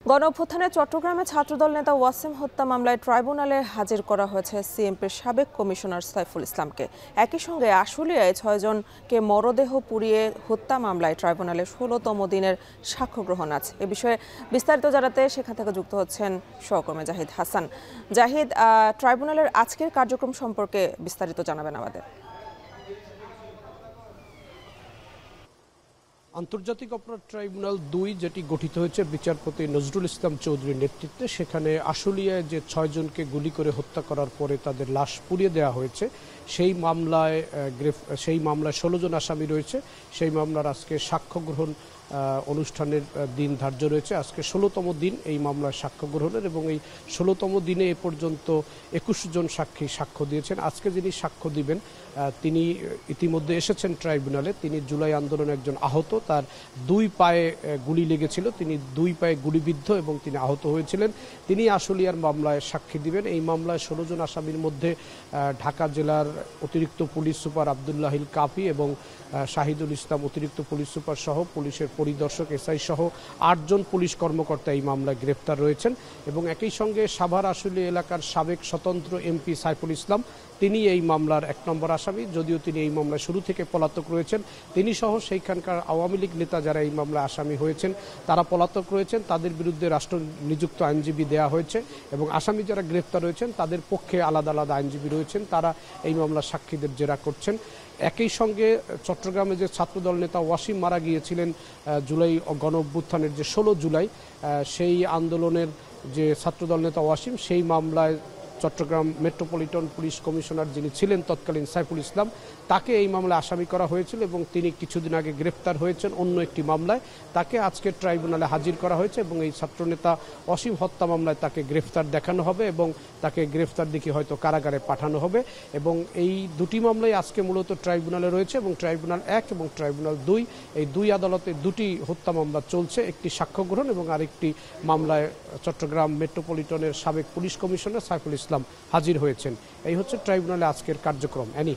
গণঅভ্যুত্থানে চট্টগ্রামে ছাত্রদল নেতা ওয়াসিম হত্যা মামলায় ট্রাইব্যুনালে হাজির করা হয়েছে সিএমপির সাবেক কমিশনার সাইফুল ইসলামকে। একই সঙ্গে আশুলিয়ায় ৬ জনকে মরদেহ পুড়িয়ে হত্যা মামলায় ট্রাইব্যুনালে ১৬তম দিনের সাক্ষ্য গ্রহণ আছে। এ বিষয়ে বিস্তারিত জানাতে সেখান থেকে যুক্ত হচ্ছেন সহকর্মী জাহিদ হাসান। জাহিদ, ট্রাইব্যুনালের আজকের কার্যক্রম সম্পর্কে বিস্তারিত জানাবেন আমাদের। আন্তর্জাতিক অপরাধ ট্রাইব্যুনাল ২ যেটি গঠিত হয়েছে বিচারপতি নজরুল ইসলাম চৌধুরীর নেতৃত্বে, সেখানে আশুলিয়ায় যে ৬ জনকে গুলি করে হত্যা করার পরে তাদের লাশ পুড়িয়ে দেওয়া হয়েছে সেই মামলায় ১৬ জন আসামি রয়েছে। সেই মামলার আজকে সাক্ষ্য গ্রহণ অনুষ্ঠানের দিন ধার্য রয়েছে। আজকে ১৬তম দিন এই মামলার সাক্ষ্য গ্রহণের, এবং এই ১৬তম দিনে এ পর্যন্ত ২১ জন সাক্ষী সাক্ষ্য দিয়েছেন। আজকে যিনি সাক্ষ্য দিবেন তিনি ইতিমধ্যে এসেছেন ট্রাইব্যুনালে। তিনি জুলাই আন্দোলনে একজন আহত, তার ২ পায়ে গুলি লেগেছিল, তিনি ২ পায়ে গুলিবিদ্ধ এবং তিনি আহত হয়েছিলেন। তিনি আশুলিয়ার মামলায় সাক্ষী দিবেন। এই মামলায় ১৬ জন আসামির মধ্যে ঢাকা জেলার অতিরিক্ত পুলিশ সুপার আবদুল্লাহিল কাফি এবং শাহিদুল ইসলাম অতিরিক্ত পুলিশ সুপার সহ পুলিশের পরিদর্শক এসআই সহ ৮ জন পুলিশ কর্মকর্তা এই মামলায় গ্রেপ্তার রয়েছেন। এবং একই সঙ্গে সাভার আশুলিয়া এলাকার সাবেক স্বতন্ত্র এমপি সাইফুল ইসলাম, তিনি এই মামলার ১ নম্বর আসামি। যদিও তিনি এই মামলায় শুরু থেকে পলাতক রয়েছেন, তিনি সহ সেইখানকার আওয়ামী লীগ নেতা যারা এই মামলায় আসামি হয়েছেন তারা পলাতক রয়েছেন। তাদের বিরুদ্ধে রাষ্ট্র নিযুক্ত আইনজীবী দেওয়া হয়েছে এবং আসামি যারা গ্রেপ্তার রয়েছেন তাদের পক্ষে আলাদা আলাদা আইনজীবী রয়েছেন, তারা এই মামলার সাক্ষীদের জেরা করছেন। একই সঙ্গে চট্টগ্রামে যে ছাত্রদল নেতা ওয়াসিম মারা গিয়েছিলেন জুলাই গণঅভ্যুত্থানের যে ১৬ জুলাই, সেই আন্দোলনের যে ছাত্রদল নেতা ওয়াসিম, সেই মামলায় চট্টগ্রাম মেট্রোপলিটন পুলিশ কমিশনার যিনি ছিলেন তৎকালীন সাইফুল ইসলাম, তাকে এই মামলায় আসামি করা হয়েছিল এবং তিনি কিছুদিন আগে গ্রেপ্তার হয়েছেন অন্য একটি মামলায়। তাকে আজকে ট্রাইব্যুনালে হাজির করা হয়েছে এবং এই ছাত্রনেতা অসীম হত্যা মামলায় তাকে গ্রেফতার দেখানো হবে এবং তাকে গ্রেফতার দেখিয়ে হয়তো কারাগারে পাঠানো হবে। এবং এই দুটি মামলাই আজকে মূলত ট্রাইব্যুনালে রয়েছে এবং ট্রাইব্যুনাল ১ এবং ট্রাইব্যুনাল ২, এই ২ আদালতে ২টি হত্যা মামলা চলছে। একটি সাক্ষ্য গ্রহণ এবং আরেকটি মামলায় চট্টগ্রাম মেট্রোপলিটনের সাবেক পুলিশ কমিশনার সাইফুল ইসলাম হাজির হয়েছেন। এই হচ্ছে ট্রাইব্যুনালে আজকের কার্যক্রম। অ্যানি।